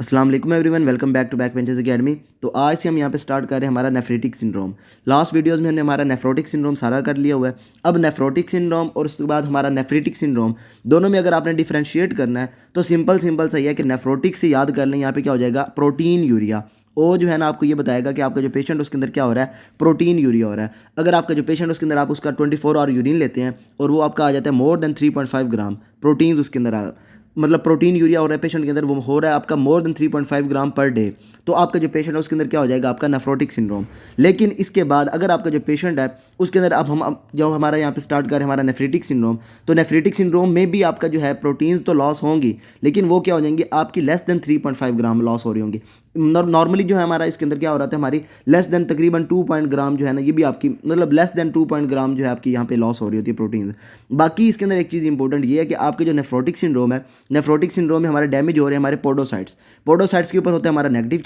अस्सलाम वालेकुम everyone, welcome back to back ventures academy. तो आज से हम यहाँ पे स्टार्ट कर रहे हैं हमारा नेफ्रेटिक सिंड्रोम। लास्ट वीडियोस में हमने हमारा नेफ्रोटिक सिंड्रोम सारा कर लिया हुआ है। अब नेफ्रोटिक सिंड्रोम और उसके बाद हमारा नेफ्रेटिक सिंड्रोम, दोनों में अगर आपने डिफ्रेंशिएट करना है तो सिंपल सही है कि नेफ्रोटिक से याद कर लें, यहाँ पे क्या हो जाएगा, प्रोटीन यूरिया। वो जो है ना आपको ये बताएगा कि आपका जो पेशेंट उसके अंदर क्या हो रहा है, प्रोटीन यूरिया हो रहा है। अगर आपका जो पेशेंट उसके अंदर आप उसका 24 आवर यूरिन लेते हैं और वो आपका आ जाता है मोर देन 3.5 ग्राम प्रोटीन उसके अंदर मतलब प्रोटीन यूरिया हो रहा है पेशेंट के अंदर, वो हो रहा है आपका मोर देन 3.5 ग्राम पर डे, तो आपका जो पेशेंट है उसके अंदर क्या हो जाएगा, आपका नेफ्रोटिक सिंड्रोम। लेकिन इसके बाद अगर आपका जो पेशेंट है उसके अंदर अब जब हमारा यहाँ पे स्टार्ट करें हमारा नेफ्रेटिक सिंड्रोम, तो नेफ्रेटिक सिंड्रोम में भी आपका जो है प्रोटीन्स तो लॉस होंगी, लेकिन वो क्या हो जाएंगी, आपकी लेस देन 3.5 ग्राम लॉस हो रही होंगी। नॉर्मली जो है हमारा इसके अंदर क्या हो रहा था, हमारी लेस देन तकरीबन 2 पॉइंट ग्राम जो है ना, ये भी आपकी मतलब लेस देन 2 पॉइंट ग्राम जो है आपकी यहाँ पे लॉस हो रही होती है प्रोटीन। बाकी इसके अंदर एक चीज़ इंपॉर्टेंट ये है कि आपके जो नेफ्रोटिक सिंड्रोम है, नेफ्रोटिक सिंड्रोम में हमारे डैमेज हो रहे हैं हमारे पोडोसाइट्स। पोडोसाइट्स के ऊपर होता है हमारा नेगेटिव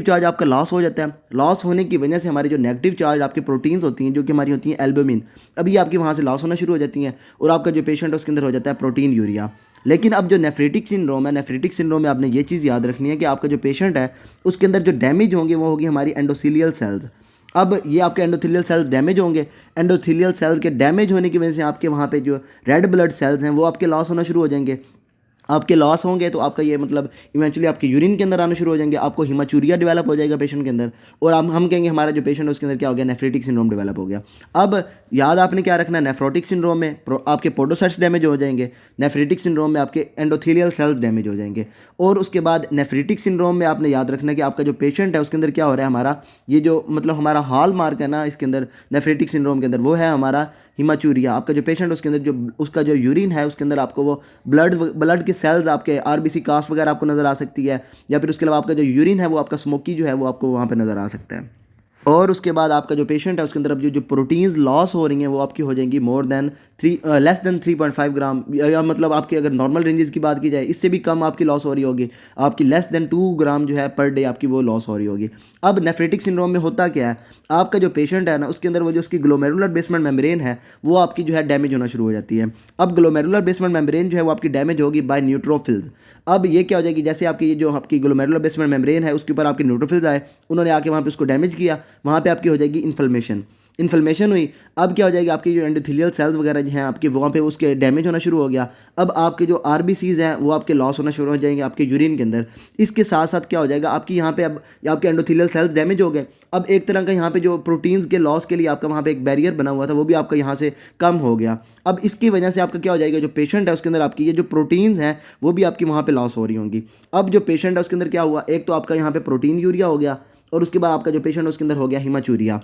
चार्ज आपका लॉस हो जाता है। लॉस होने की वजह से हमारी जो नेगेटिव चार्ज आपकी प्रोटीन्स होती हैं, जो कि हमारी होती हैं एल्बुमिन, अभी आपकी वहाँ से लॉस होना शुरू हो जाती हैं और आपका जो पेशेंट है उसके अंदर हो जाता है प्रोटीन यूरिया। लेकिन अब जो नेफ्रेटिक सिंड्रोम है, नेफ्रेटिक सिंड्रोम में आपने ये चीज़ याद रखनी है कि आपका जो पेशेंट है उसके अंदर जो डैमेज होंगे वो होगी हमारी एंडोथेलियल सेल्स। अब ये आपके एंडोथेलियल सेल्स डैमेज होंगे, एंडोथेलियल सेल्स के डैमेज होने की वजह से आपके वहाँ पे जो रेड ब्लड सेल्स हैं वो आपके लॉस होना शुरू हो जाएंगे। आपके लॉस होंगे तो आपका ये मतलब इवेंचुअली आपके यूरिन के अंदर आना शुरू हो जाएंगे, आपको हिमाचूरिया डेवलप हो जाएगा पेशेंट के अंदर, और हम कहेंगे हमारा जो पेशेंट है उसके अंदर क्या हो गया, नेफ्रेटिक सिंड्रोम डेवलप हो गया। अब याद आपने क्या रखना है, नेफ्रोटिक सिंड्रोम में आपके पोडोसाइट्स डैमेज हो जाएंगे, नेफ्रेटिक सिंड्रोम में आपके एंडोथेलियल सेल्स डैमेज हो जाएंगे, और उसके बाद नेफ्रेटिक सिंड्रोम में आपने याद रखना है कि आपका जो पेशेंट है उसके अंदर क्या हो रहा है, हमारा ये जो मतलब हमारा हॉल मार्क है ना इसके अंदर नेफ्रेटिक सिंड्रोम के अंदर, वो है हमारा हिमाचूरिया। आपका जो पेशेंट उसके अंदर जो उसका जो यूरिन है उसके अंदर आपको वो ब्लड के सेल्स आपके आरबीसी कास्ट वगैरह आपको नज़र आ सकती है, या फिर उसके अलावा आपका जो यूरिन है वो आपका स्मोकी जो है वो आपको वहाँ पे नज़र आ सकता है। और उसके बाद आपका जो पेशेंट है उसके अंदर अब जो प्रोटीन्स लॉस हो रही हैं वो आपकी हो जाएंगी मोर देन लेस देन 3.5 ग्राम, या मतलब आपकी अगर नॉर्मल रेंजेस की बात की जाए इससे भी कम आपकी लॉस हो रही होगी, आपकी लेस देन 2 ग्राम जो है पर डे आपकी वो लॉस हो रही होगी। अब नेफ्रेटिक सिंड्रोम में होता क्या है, आपका जो पेशेंट है ना उसके अंदर वो जो उसकी ग्लोमेरुलर बेसमेंट मेम्ब्रेन है वो आपकी जो है डैमेज होना शुरू हो जाती है। अब ग्लोमेरुलर बेसमेंट मेम्ब्रेन जो है वो आपकी डैमेज होगी बाय न्यूट्रोफिल्स। अब ये क्या हो जाएगी, जैसे आपकी ये जो आपकी ग्लोमेरुलर बेसमेंट मेम्ब्रेन है उसके ऊपर आपके न्यूट्रोफिल्स आए, उन्होंने आके वहाँ पे उसको डैमेज किया, वहाँ पे आपकी हो जाएगी इन्फ्लेमेशन हुई। अब क्या हो जाएगी, आपकी जो एंडोथेलियल सेल्स वगैरह जो हैं आपके वहाँ पे उसके डैमेज होना शुरू हो गया। अब आपके जो आरबीसीज हैं वो आपके लॉस होना शुरू हो जाएंगे आपके यूरिन के अंदर। इसके साथ साथ क्या हो जाएगा, आपकी यहाँ पे अब आपके एंडोथेलियल सेल्स डैमेज हो गए। अब एक तरह का यहाँ पे जो प्रोटीन्स के लॉस के लिए आपका वहाँ पे एक बैरियर बना हुआ था वो भी आपका यहाँ से कम हो गया। अब इसकी वजह से आपका क्या हो जाएगा, जो पेशेंट है उसके अंदर आपकी ये जो प्रोटीन्स हैं वो भी आपकी वहाँ पे लॉस हो रही होंगी। अब जो पेशेंट है उसके अंदर क्या हुआ, एक तो आपका यहाँ पे प्रोटीन यूरिया हो गया, और उसके बाद आपका जो पेशेंट है उसके अंदर हो गया हिमाचूरिया।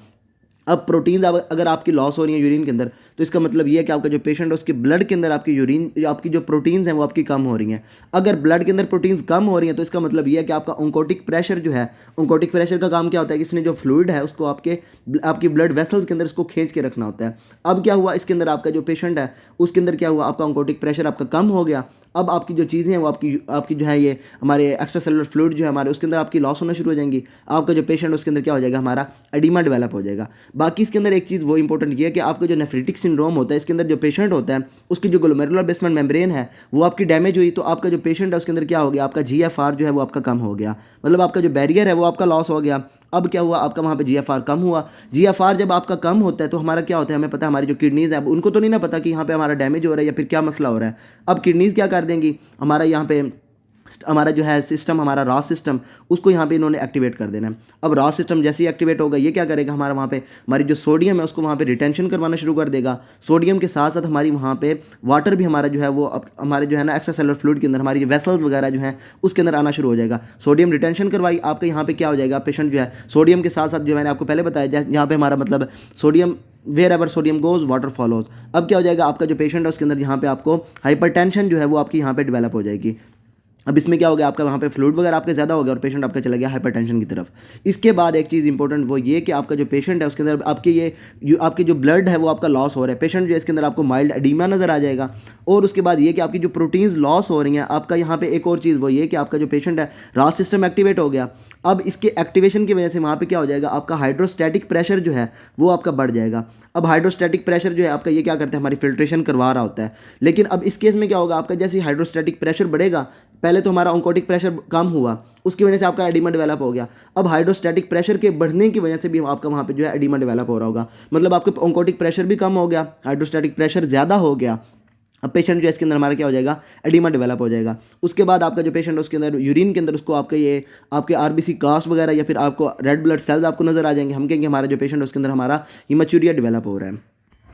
अब प्रोटीन्स अगर आपकी लॉस हो रही है यूरिन के अंदर, तो इसका मतलब ये है कि आपका जो पेशेंट है उसके ब्लड के अंदर आपकी यूरिन आपकी जो प्रोटीन्स हैं वो आपकी कम हो रही हैं। अगर ब्लड के अंदर प्रोटीन्स कम हो रही हैं तो इसका मतलब ये है कि आपका ऑन्कोटिक प्रेशर जो है, ऑन्कोटिक प्रेशर का काम क्या होता है कि इसने जो फ्लूइड है उसको आपकी ब्लड वेसल्स के अंदर इसको खींच के रखना होता है। अब क्या हुआ, इसके अंदर आपका जो पेशेंट है उसके अंदर क्या हुआ, आपका ऑन्कोटिक प्रेशर आपका कम हो गया। अब आपकी जो चीज़ें हैं वो आपकी जो है ये हमारे एक्स्ट्रा सेलुलर फ्लूइड जो है हमारे उसके अंदर आपकी लॉस होना शुरू हो जाएंगी। आपका जो पेशेंट उसके अंदर क्या हो जाएगा, हमारा एडिमा डेवलप हो जाएगा। बाकी इसके अंदर एक चीज़ वो इंपॉर्टेंट ये है कि आपका जो नेफ्रेटिक सिंड्रोम होता है इसके अंदर जो पेशेंट होता है उसकी जो ग्लोमेरुलर बेसमेंट मेम्ब्रेन है वो आपकी डैमेज हुई, तो आपका जो पेशेंट है उसके अंदर क्या हो गया, आपका GFR जो है वो आपका कम हो गया, मतलब आपका जो बैरियर है वो आपका लॉस हो गया। अब क्या हुआ, आपका वहाँ पे GFR कम हुआ। GFR जब आपका कम होता है तो हमारा क्या होता है, हमें पता है हमारी जो किडनीज़ है उनको तो नहीं ना पता कि यहाँ पे हमारा डैमेज हो रहा है या फिर क्या मसला हो रहा है। अब किडनीज़ क्या कर देंगी, हमारा यहाँ पे हमारा जो है सिस्टम, हमारा रॉ सिस्टम, उसको यहाँ पे इन्होंने एक्टिवेट कर देना है। अब रॉ सिस्टम जैसे ही एक्टिवेट होगा ये क्या करेगा, हमारा वहाँ पे हमारी जो सोडियम है उसको वहाँ पे रिटेंशन करवाना शुरू कर देगा। सोडियम के साथ साथ हमारी वहाँ पे वाटर भी हमारा जो है वो हमारे जो है ना एक्स्ट्रा सेलुलर फ्लूइड के अंदर हमारी वेसल्स वगैरह जो हैं उसके अंदर आना शुरू हो जाएगा। सोडियम रिटेंशन करवाई, आपके यहाँ पे क्या हो जाएगा, पेशेंट जो है सोडियम के साथ साथ जो मैंने आपको पहले बताया यहाँ पे हमारा मतलब sodium wherever sodium goes water follows. अब क्या हो जाएगा, आपका जो पेशेंट है उसके अंदर यहाँ पे आपको हाइपरटेंशन जो है वो आपकी यहाँ पे डेवलप हो जाएगी। अब इसमें क्या हो गया, आपका वहाँ पे फ्लूइड वगैरह आपका ज़्यादा हो गया और पेशेंट आपका चला गया हाइपरटेंशन की तरफ। इसके बाद एक चीज़ इंपॉर्टेंट वो ये कि आपका जो पेशेंट है उसके अंदर आपकी जो ब्लड है वो आपका लॉस हो रहा है। पेशेंट जो है इसके अंदर आपको माइल्ड एडीमा नज़र आ जाएगा। और उसके बाद ये कि आपकी जो प्रोटीन्स लॉस हो रही हैं, आपका यहाँ पे एक और चीज़ वो ये कि आपका जो पेशेंट है रास सिस्टम एक्टिवेट हो गया। अब इसके एक्टिवेशन की वजह से वहाँ पे क्या हो जाएगा, आपका हाइड्रोस्टैटिक प्रेशर जो है वो आपका बढ़ जाएगा। अब हाइड्रोस्टैटिक प्रेशर जो है आपका ये क्या करता है, हमारी फिल्ट्रेशन करवा रहा होता है। लेकिन अब इस केस में क्या होगा, आपका जैसे हाइड्रोस्टैटिक प्रेशर बढ़ेगा पहले तो हमारा ऑन्कोटिक प्रेशर कम हुआ, उसकी वजह से आपका एडिमा डेवलप हो गया। अब हाइड्रोस्टैटिक प्रेशर के बढ़ने की वजह से भी आपका वहाँ पे जो है एडिमा डेवलप हो रहा होगा, मतलब आपके ऑन्कोटिक प्रेशर भी कम हो गया, हाइड्रोस्टैटिक प्रेशर ज़्यादा हो गया। अब पेशेंट जो है इसके अंदर हमारा क्या हो जाएगा, एडिमा डेवलप हो जाएगा। उसके बाद आपका जो पेशेंट है उसके अंदर यूरिन के अंदर उसको आपके ये आपके आरबीसी कास्ट वगैरह या फिर आपको रेड ब्लड सेल्स आपको नजर आ जाएंगे। हम कहेंगे हमारा जो पेशेंट है उसके अंदर हमारा हिमेचुरिया डेवलप हो रहा है।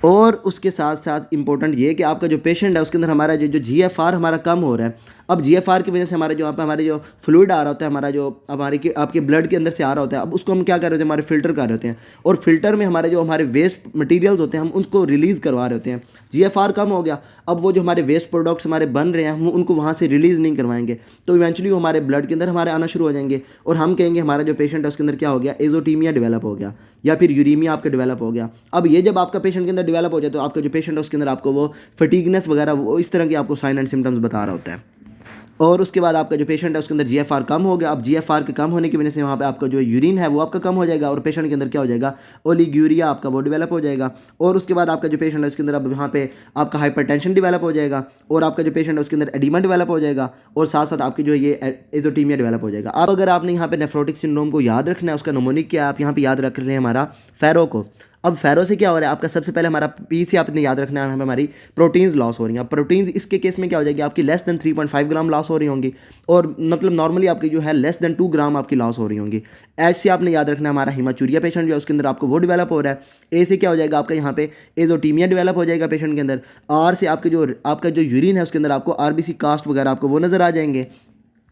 और उसके साथ साथ इंपॉर्टेंट ये कि आपका जो पेशेंट है उसके अंदर हमारा जो जीएफआर हमारा कम हो रहा है। अब जीएफआर की वजह से हमारे जो यहाँ पे हमारे जो फ्लूइड आ रहा होता है, हमारा जो हमारे आपके ब्लड के अंदर से आ रहा होता है, अब उसको हम क्या कर रहे होते हैं, हमारे फिल्टर कर रहे होते हैं। और फिल्टर में हमारे जो हमारे वेस्ट मटेरियल्स होते हैं हम उसको रिलीज़ करवा रहे होते हैं। जीएफआर कम हो गया, अब वो जो हमारे वेस्ट प्रोडक्ट्स हमारे बन रहे हैं हम उनको वहाँ से रिलीज़ नहीं करवाएंगे, तो इवेंचुअली वो हमारे ब्लड के अंदर हमारे आना शुरू हो जाएंगे। और हम कहेंगे हमारा जो पेशेंट है उसके अंदर क्या हो गया, एजोटीमिया डेवलप हो गया या फिर यूरीमिया आपका डेवलप हो गया। अब ये जब आपका पेशेंट के अंदर डेवलप हो जाए तो आपका जो पेशेंट है उसके अंदर आपको वो फटीगनेस वगैरह वो इस तरह की आपको साइन एंड सिम्टम्स बता रहा होता है। और उसके बाद आपका जो पेशेंट है उसके अंदर जीएफआर कम हो गया। अब जीएफआर के कम होने की वजह से वहाँ पे आपका जो यूरिन है वो आपका कम हो जाएगा और पेशेंट के अंदर क्या हो जाएगा, ओलिग्यूरिया आपका वो डेवलप हो जाएगा। और उसके बाद आपका जो पेशेंट है उसके अंदर अब वहाँ पे आपका हाइपरटेंशन डेवलप हो जाएगा और आपका जो पेशेंट है उसके अंदर एडिमा डेवलप हो जाएगा और साथ साथ आपकी जो ये एजोटीमिया डेवलप हो जाएगा। अब अगर आपने यहाँ पे नेफ्रोटिक सिंड्रोम को याद रखना है, उसका नमूनिक क्या है, आप यहाँ पे याद रख रहे हैं हमारा फेरो को। अब फेरो से क्या हो रहा है आपका, सबसे पहले हमारा पी से आपने याद रखना है, हमारी प्रोटीन्स लॉस हो रही हैं। अब प्रोटीन्स इसके केस में क्या हो जाएगी, आपकी लेस देन 3.5 ग्राम लॉस हो रही होंगी और मतलब नॉर्मली आपकी जो है लेस देन 2 ग्राम आपकी लॉस हो रही होंगी। एच से आपने याद रखना है हमारा हिमाचूरिया पेशेंट जो है उसके अंदर आपको वो डेवलप हो रहा है। ए से क्या हो जाएगा आपका यहाँ पे एजोटीमिया डेवलप हो जाएगा पेशेंट के अंदर। आर से आपका जो यूरिन है उसके अंदर आपको आरबीसी कास्ट वगैरह आपको वो नजर आ जाएंगे।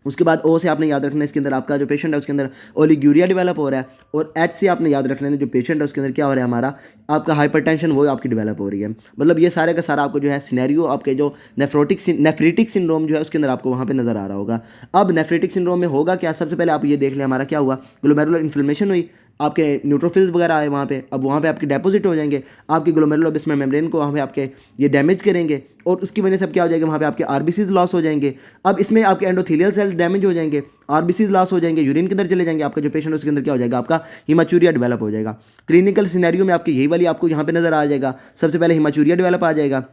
उसके बाद ओ से आपने याद रखना है इसके अंदर आपका जो पेशेंट है उसके अंदर ओलिग्यूरिया डेवलप हो रहा है। और एच से आपने याद रखना है जो पेशेंट है उसके अंदर क्या हो रहा है, हमारा आपका हाइपरटेंशन वो आपकी डेवलप हो रही है। मतलब ये सारे का सारा आपको जो है सिनेरियो आपके जो नेफ्रेटिक सिंड्रोम जो है उसके अंदर आपको वहाँ पे नजर आ रहा होगा। अब नेफ्रेटिक सिंड्रोम में होगा क्या, सबसे पहले आप ये देख लें हमारा क्या हुआ, ग्लोमेरुलर इन्फ्लेमेशन हुई, आपके न्यूट्रोफिल्स वगैरह आए वहाँ पे। अब वहाँ पे आपके डेपोजिट हो जाएंगे, आपके ग्लोमेरुलर बेसमेंट मेम्ब्रेन को वहाँ पे आपके ये डैमेज करेंगे और उसकी वजह से अब क्या हो जाएगा, वहाँ पे आपके आरबीसीज लॉस हो जाएंगे। अब इसमें आपके एंडोथेलियल सेल डैमेज हो जाएंगे, आरबीसीज लॉस हो जाएंगे, यूरिन के अंदर चले जाएंगे, आपका जो पेशेंट है उसके अंदर क्या हो जाएगा, आपका हिमाचूरिया डेवलप हो जाएगा। क्लिनिकल सिनेरियो में आपकी यही वाली आपको यहाँ पे नजर आ जाएगा, सबसे पहले हिमाचूरिया डेवलप आ जाएगा।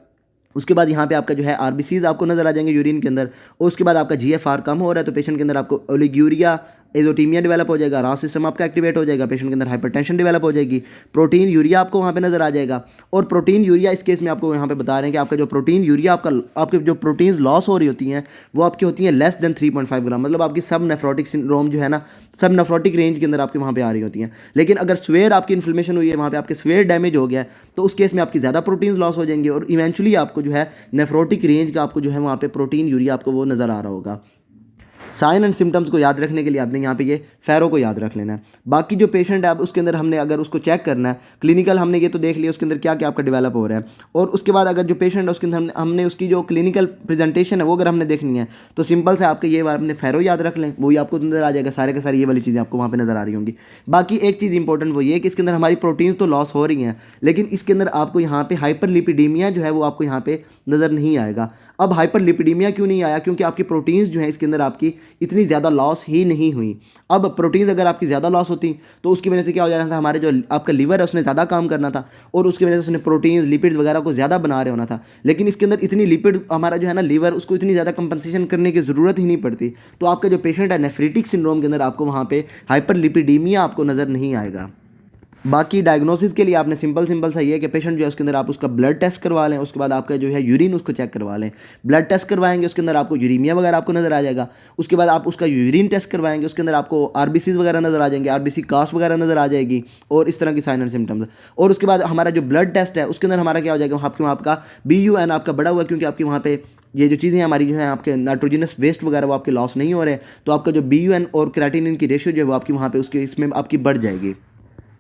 उसके बाद यहाँ पे आपका जो है आरबीसीज आपको नजर आ जाएंगे यूरिन के अंदर और उसके बाद आपका जीएफआर कम हो रहा है तो पेशेंट के अंदर आपको ओलिग्यूरिया एजोटीमिया डेवलप हो जाएगा, रास सिस्टम आपका एक्टिवेट हो जाएगा, पेशेंट के अंदर हाइपरटेंशन डेवलप हो जाएगी, प्रोटीन यूरिया आपको वहाँ पे नजर आ जाएगा। और प्रोटीन यूरिया इस केस में आपको यहाँ पे बता रहे हैं कि आपका जो प्रोटीन यूरिया आपके जो प्रोटीन्स लॉस हो रही होती हैं वो आपकी होती हैं लेस देन 3.5 ग्राम, मतलब आपकी सब नेफ्रोटिक सिंड्रोम जो है ना, सब नेफ्रोटिक रेंज के अंदर आपके वहाँ पे आ रही होती हैं। लेकिन अगर स्वेयर आपकी इन्फ्लेमेशन हुई है, वहाँ पे आपके स्वेयर डैमेज हो गया है, तो उस केस में आपकी ज़्यादा प्रोटीन्स लॉस हो जाएंगे और इवेंचुअली आपको जो है नेफ्रोटिक रेंज का आपको जो है वहाँ पे प्रोटीन यूरिया आपको वो नज़र आ रहा होगा। साइन एंड सिम्टम्स को याद रखने के लिए आपने यहाँ पे ये फेरो को याद रख लेना है। बाकी जो पेशेंट है अब उसके अंदर हमने अगर उसको चेक करना है क्लिनिकल, हमने ये तो देख लिया उसके अंदर क्या क्या आपका डेवलप हो रहा है। और उसके बाद अगर जो पेशेंट है उसके अंदर हमने उसकी जो क्लिनिकल प्रेजेंटेशन है वो अगर हमने देखनी है तो सिंपल से आपके ये बार अपने फेरो याद रख लें, वही आपको नजर आ जाएगा, सारे के सारे ये वाली चीज़ें आपको वहाँ पर नजर आ रही होंगी। बाकी एक चीज़ इंपॉर्टेंट वो ये कि इसके अंदर हमारी प्रोटीन्स तो लॉस हो रही हैं लेकिन इसके अंदर आपको यहाँ पे हाइपरलिपिडीमिया जो है वो आपको यहाँ पे नज़र नहीं आएगा। अब हाइपरलिपिडीमिया क्यों नहीं आया, क्योंकि आपकी प्रोटीन्स जो है इसके अंदर आपकी इतनी ज़्यादा लॉस ही नहीं हुई। अब प्रोटीन्स अगर आपकी ज़्यादा लॉस होती तो उसकी वजह से क्या हो जाना था, हमारे जो आपका लीवर है उसने ज़्यादा काम करना था और उसकी वजह से उसने प्रोटीन्स लिपिड्स वगैरह को ज़्यादा बना रहे होना था। लेकिन इसके अंदर इतनी लिपिड हमारा जो है ना लीवर, उसको इतनी ज़्यादा कंपनसेशन करने की ज़रूरत ही नहीं पड़ती। तो आपका जो पेशेंट है नेफ्रेटिक सिंड्रोम के अंदर आपको वहाँ पे हाइपरलिपिडीमिया आपको नज़र नहीं आएगा। बाकी डायग्नोसिस के लिए आपने सिंपल सा ये है कि पेशेंट जो है उसके अंदर आप उसका ब्लड टेस्ट करवा लें, उसके बाद आपका जो है यूरिन उसको चेक करवा लें। ब्लड टेस्ट करवाएंगे उसके अंदर आपको यूरीमिया वगैरह आपको नजर आ जाएगा। उसके बाद आप उसका यूरिन टेस्ट करवाएंगे उसके अंदर आपको आरबीसीज वगैरह नजर आ जाएंगे, आरबीसी कास्ट वगैरह नजर आ जाएगी और इस तरह की साइन एंड सिम्टम्स। और उसके बाद हमारा जो ब्लड टेस्ट है उसके अंदर हमारा क्या हो जाएगा, आपका BUN आपका बड़ा हुआ, क्योंकि आपकी वहाँ पे ये जो चीज़ें हमारी जो है आपके नाइट्रोजनस वेस्ट वगैरह वो आपके लॉस नहीं हो रहे, तो आपका जो BUN और क्रेटिनिन की रेशियो जो है वो आपकी वहाँ पे उसके इसमें आपकी बढ़ जाएगी।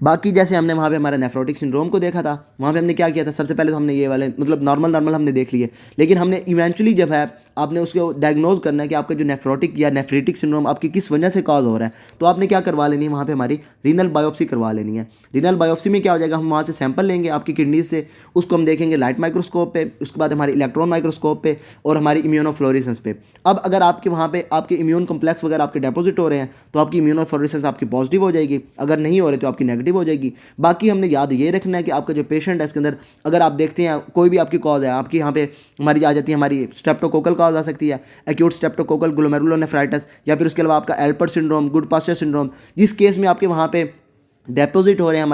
बाकी जैसे हमने वहाँ पे हमारा नेफ्रोटिक सिंड्रोम को देखा था, वहाँ पे हमने क्या किया था, सबसे पहले तो हमने ये वाले मतलब नॉर्मल हमने देख लिए, लेकिन हमने इवेंचुअली जब है आपने उसको डायग्नोज करना है कि आपका जो नेफ्रोटिक या नेफ्रेटिक सिंड्रोम आपकी किस वजह से कॉज हो रहा है, तो आपने क्या करवा लेनी है, वहाँ पे हमारी रीनल बायोप्सी करवा लेनी है। रीनल बायोप्सी में क्या हो जाएगा, हम वहाँ से सैंपल लेंगे आपकी किडनी से, उसको हम देखेंगे लाइट माइक्रोस्कोप पे, उसके बाद हमारी इलेक्ट्रॉन माइक्रोस्कोप पे और हमारी इम्यूनोफ्लोरेसेंस पे। अब अगर आपके वहाँ पे आपके इम्यून कम्प्लेक्स वगैरह आपके डिपॉजिट हो रहे हैं तो आपकी इम्यूनोफ्लोरेसेंस आपकी पॉजिटिव हो जाएगी, अगर नहीं हो रहे तो आपकी नेगेटिव हो जाएगी। बाकी हमने याद ये रखना है कि आपका जो पेशेंट है इसके अंदर अगर आप देखते हैं कोई भी आपकी कॉज है, आपकी यहाँ पे हमारी आ जाती है हमारी स्ट्रेप्टोकोकल कॉज आ सकती है, एक्यूट स्ट्रेप्टोकोकल ग्लोमेरुलोनेफ्राइटिस, या फिर उसके अलावा आपका एल्पर्ट सिंड्रोम, गुड पास्चर सिंड्रोम। जिस केस में आपके वहाँ पे डिपॉजिट हो रहे हैं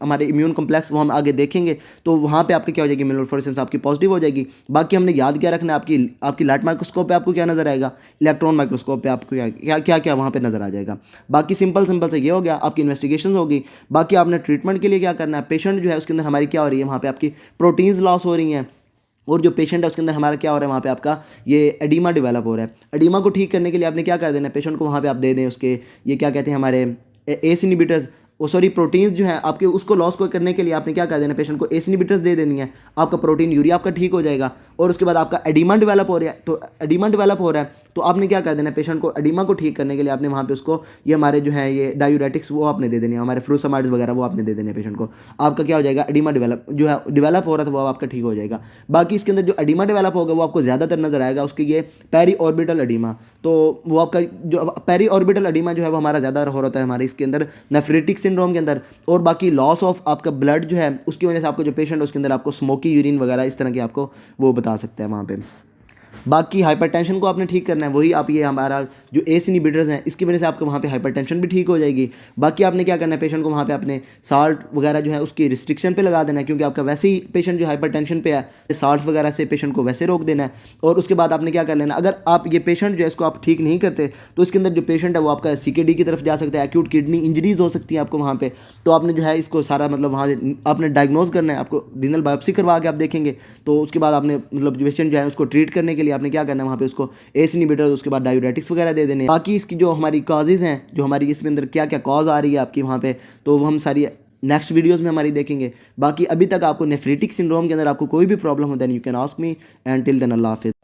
हमारे इम्यून कम्प्लेक्स, वो हम आगे देखेंगे, तो वहाँ पे आपकी क्या हो जाएगी, इम्यूनोफ्लोरेसेंस आपकी पॉजिटिव हो जाएगी। बाकी हमने याद क्या रखना है, आपकी लाइट माइक्रोस्कोप पे आपको क्या नज़र आएगा, इलेक्ट्रॉन माइक्रोस्कोप पे आपको क्या वहाँ पे नज़र आ जाएगा। बाकी सिंपल से ये हो गया, आपकी इन्वेस्टिगेशन होगी। बाकी आपने ट्रीटमेंट के लिए क्या करना है, पेशेंट जो है उसके अंदर हमारी क्या हो रही है, वहाँ पर आपकी प्रोटीन्स लॉस हो रही हैं, और जो पेशेंट है उसके अंदर हमारा क्या हो रहा है, वहाँ पे आपका ये एडिमा डेवलप हो रहा है। एडिमा को ठीक करने के लिए आपने क्या कर देना है, पेशेंट को वहाँ पे आप दे दें उसके ये क्या कहते हैं हमारे एस इनहिबिटर्स, प्रोटीन्स जो है आपके उसको लॉस को करने के लिए आपने क्या कर देना, पेशेंट को एस इनहिबिटर्स दे देनी है, आपका प्रोटीन यूरिया आपका ठीक हो जाएगा। और उसके बाद आपका एडिमा डेवलप हो रहा है, तो एडिमा डेवलप हो रहा है तो आपने क्या कर देना, पेशेंट को एडिमा को ठीक करने के लिए आपने वहाँ पे उसको ये हमारे जो है ये डायूरेटिक्स वो आपने दे देने, हमारे फ्रूसमाइड्स वगैरह वो आपने दे देने पेशेंट को। आपका क्या हो जाएगा, एडिमा डेवलप हो रहा था वो आपका ठीक हो जाएगा। बाकी इसके अंदर जो एडिमा डेवलप होगा वो आपको ज़्यादातर नजर आएगा उसकी ये पेरी ऑर्बिटल एडिमा, तो वो आपका जो पेरी ऑर्बिटल एडिमा जो है वो हमारा ज़्यादा हो रहा है हमारे इसके अंदर नेफ्रेटिक सिंड्रोम के अंदर। और बाकी लॉस ऑफ आपका ब्लड जो है उसकी वजह से आपको जो पेशेंट है उसके अंदर आपको स्मोकी यूरिन वगैरह इस तरह की आपको वो बता सकता है वहाँ पे। बाकी हाइपरटेंशन को आपने ठीक करना है, वही आप ये हमारा जो एस इनहिबिटर्स हैं इसकी वजह से आपको वहाँ पे हाइपरटेंशन भी ठीक हो जाएगी। बाकी आपने क्या करना है, पेशेंट को वहाँ पे अपने साल्ट वगैरह जो है उसकी रिस्ट्रिक्शन पे लगा देना है, क्योंकि आपका वैसे ही पेशेंट जो हाइपरटेंशन पे है साल्ट्स वगैरह से पेशेंट को वैसे रोक देना है। और उसके बाद आपने क्या कर लेना, अगर आप ये पेशेंट जो है इसको आप ठीक नहीं करते तो इसके अंदर जो पेशेंट है वो आपका CKD की तरफ जा सकता है, एक्यूट किडनी इंजरीज हो सकती है आपको वहाँ पे। तो आपने जो है इसको सारा मतलब वहाँ से आपने डायग्नोज करना है, आपको रीनल बायोप्सी करवा के आप देखेंगे, तो उसके बाद आपने मतलब पेशेंट जो है उसको ट्रीट करने के लिए आपने क्या करना है, वहाँ पे उसको एस इनहिबिटर उसके बाद डायूरेटिक्स वगैरह दे देने। बाकी इसकी जो हमारी कॉजेज़ हैं, जो हमारी इसके अंदर क्या क्या कॉज आ रही है आपकी वहाँ पे, तो वो हम सारी नेक्स्ट वीडियोस में हमारी देखेंगे। बाकी अभी तक आपको नेफ्रेटिक सिंड्रोम के अंदर आपको कोई भी प्रॉब्लम हो then you can ask me, and till then अल्लाह हाफिज़।